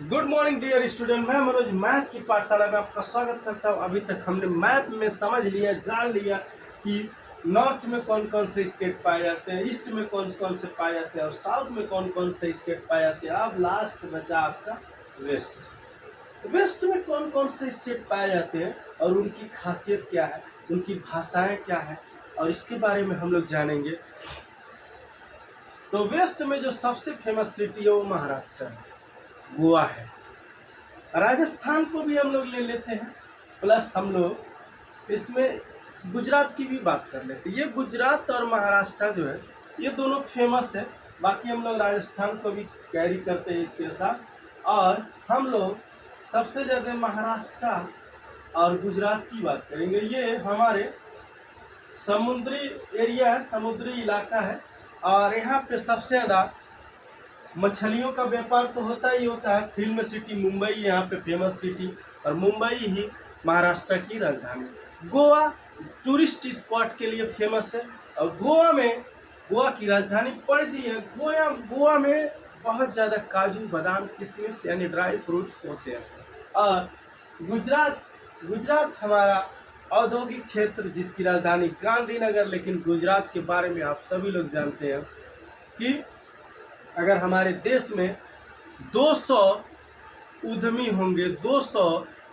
Good morning dear student. मैं Manoj math की पाठशाला में आपका स्वागत करता हूँ। अभी तक हमने मैथ में समझ लिया, जान लिया कि नॉर्थ में कौन कौन से स्टेट पाए जाते हैं, ईस्ट में कौन कौन से पाए जाते हैं और साउथ में कौन कौन से स्टेट पाए जाते हैं। अब लास्ट बचा आपका वेस्ट। वेस्ट में कौन कौन से स्टेट पाए जाते हैं और उनकी खासियत क्या है, उनकी भाषाएं क्या है, और इसके बारे में हम लोग जानेंगे। तो वेस्ट में जो सबसे फेमस सिटी है वो महाराष्ट्र है, गोवा है। राजस्थान को भी हम लोग ले लेते हैं, प्लस हम लोग इसमें गुजरात की भी बात कर लेते हैं। ये गुजरात और महाराष्ट्र जो है ये दोनों फेमस है। बाकी हम लोग राजस्थान को भी कैरी करते हैं इसके साथ। और हम लोग सबसे ज़्यादा महाराष्ट्र और गुजरात की बात करेंगे। ये हमारे समुद्री एरिया है, समुद्री इलाका है, और यहाँ पे सबसे ज़्यादा मछलियों का व्यापार तो होता ही होता है। फिल्म सिटी मुंबई यहाँ पे फेमस सिटी, और मुंबई ही महाराष्ट्र की राजधानी। गोवा टूरिस्ट स्पॉट के लिए फेमस है, और गोवा की राजधानी पणजी है। गोवा में बहुत ज़्यादा काजू, बादाम, किशमिश यानी ड्राई फ्रूट्स होते हैं। और गुजरात हमारा औद्योगिक क्षेत्र जिसकी राजधानी गांधीनगर। लेकिन गुजरात के बारे में आप सभी लोग जानते हैं कि अगर हमारे देश में 200 उद्यमी होंगे, 200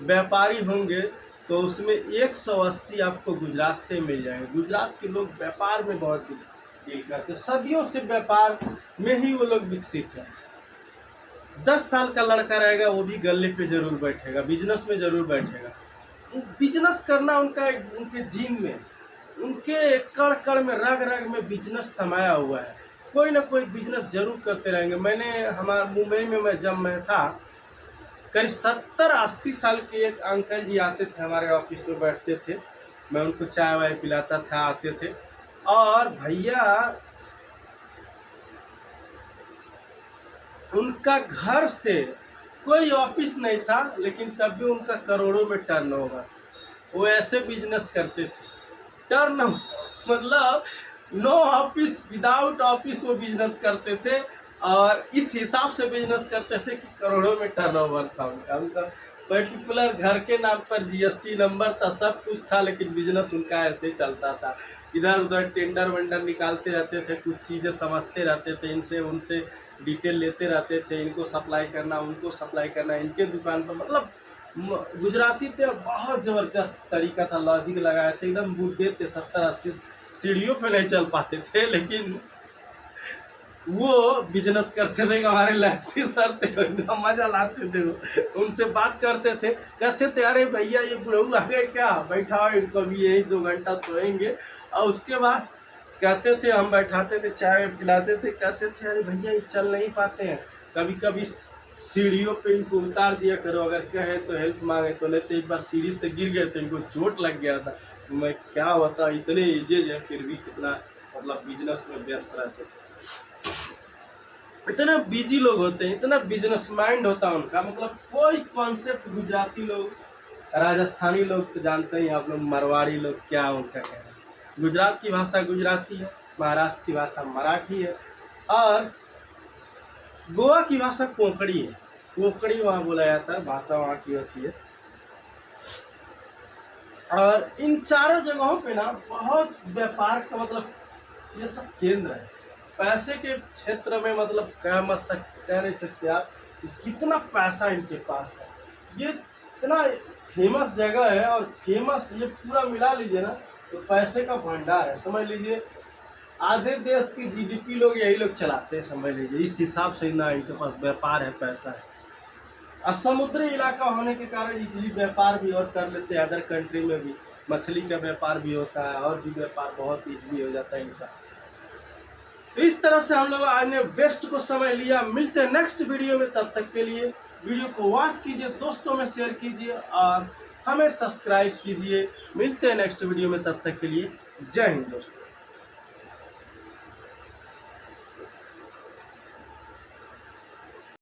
व्यापारी होंगे, तो उसमें 180 आपको गुजरात से मिल जाएंगे। गुजरात के लोग व्यापार में बहुत डील करते हैं, सदियों से व्यापार में ही वो लोग विकसित हैं। 10 साल का लड़का रहेगा वो भी गले पे जरूर बैठेगा, बिजनेस में जरूर बैठेगा। बिजनेस करना उनके जीन में, उनके कण कण में, रग रग में बिजनेस समाया हुआ है। कोई ना कोई बिजनेस जरूर करते रहेंगे। हमारे मुंबई में जब मैं था, करीब 70-80 साल के एक अंकल जी आते थे, हमारे ऑफिस में बैठते थे। मैं उनको चाय वाय पिलाता था, आते थे। और भैया उनका घर से कोई ऑफिस नहीं था, लेकिन तब भी उनका करोड़ों में टर्नओवर। वो ऐसे बिजनेस करते थे, टर्न मतलब नो ऑफिस, विदाउट ऑफिस वो बिजनेस करते थे, और इस हिसाब से बिजनेस करते थे कि करोड़ों में टर्नओवर था उनका पर्टिकुलर घर के नाम पर जीएसटी नंबर था, सब कुछ था, लेकिन बिजनेस उनका ऐसे चलता था। इधर उधर टेंडर वेंडर निकालते रहते थे, कुछ चीज़ें समझते रहते थे, इनसे उनसे डिटेल लेते रहते थे, इनको सप्लाई करना, उनको सप्लाई करना, इनके दुकान पर। मतलब गुजराती थे, बहुत ज़बरदस्त तरीका था, लॉजिक लगाए थे, एकदम बूढ़े थे, 70-80, सीढ़ियों पे नहीं चल पाते थे, लेकिन वो बिजनेस करते थे। हमारे लैक्सी सर थे, मजा लाते थे। वो उनसे बात करते थे, कहते थे अरे भैया ये बुढ़ऊ आ गए क्या, बैठा इनको भी यही 2 घंटा सोएंगे। और उसके बाद कहते थे, हम बैठाते थे, चाय पिलाते थे, कहते थे अरे भैया ये चल नहीं पाते हैं, कभी कभी सीढ़ियों पे इनको उतार दिया करो, अगर कहे तो हेल्प मांगे तो लेते। एक बार सीढ़ी से गिर गए थे, इनको चोट लग गया था। मैं क्या बता, इतने एजेज है फिर भी कितना मतलब बिजनेस में व्यस्त रहते थे। इतना बिजी लोग होते हैं, इतना बिजनेस माइंड होता है उनका। मतलब कोई कॉन्सेप्ट गुजराती लोग, राजस्थानी लोग तो जानते ही आप लोग, मरवाड़ी लोग क्या उनका कहना है। गुजरात की भाषा गुजराती है, महाराष्ट्र की भाषा मराठी है, और गोवा की भाषा कोंकणी है। कोंकणी वहाँ बोला जाता है, भाषा वहाँ की होती है। और इन चारों जगहों पे ना बहुत व्यापार का मतलब ये सब केंद्र है। पैसे के क्षेत्र में मतलब कह नहीं सकते आप कि कितना पैसा इनके पास है। ये इतना फेमस जगह है, और फेमस ये पूरा मिला लीजिए ना तो पैसे का भंडार है। समझ लीजिए आधे देश की जीडीपी लोग यही लोग चलाते हैं, समझ लीजिए। इस हिसाब से ना इनके पास व्यापार है, पैसा है। और समुद्री इलाका होने के कारण इजली व्यापार भी और कर लेते हैं। अदर कंट्री में भी मछली का व्यापार भी होता है, और भी व्यापार बहुत इजली हो जाता है इनका। तो इस तरह से हम लोग आज ने वेस्ट को समझ लिया। मिलते हैं नेक्स्ट वीडियो में, तब तक के लिए वीडियो को वॉच कीजिए, दोस्तों में शेयर कीजिए, और हमें सब्सक्राइब कीजिए। मिलते हैं नेक्स्ट वीडियो में, तब तक के लिए जय हिंद दोस्तों।